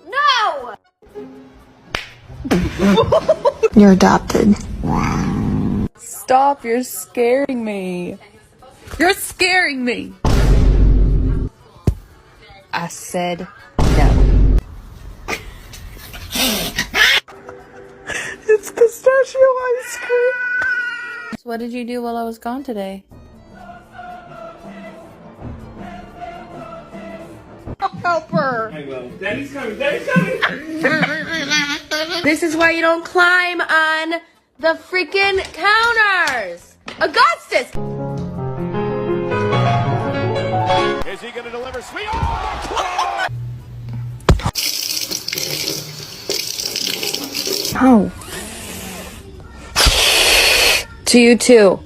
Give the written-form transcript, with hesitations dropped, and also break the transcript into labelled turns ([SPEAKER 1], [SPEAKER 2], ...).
[SPEAKER 1] No!
[SPEAKER 2] You're adopted.
[SPEAKER 3] Stop, you're scaring me. You're scaring me. I said no.
[SPEAKER 4] It's pistachio ice cream.
[SPEAKER 3] So what did you do while I was gone today?
[SPEAKER 4] Help her.
[SPEAKER 5] Daddy's coming. Daddy's coming.
[SPEAKER 1] This is why you don't climb on the freaking counters! Augustus!
[SPEAKER 5] Is he going to deliver? Sweet. Oh!
[SPEAKER 2] Oh.
[SPEAKER 1] To you too.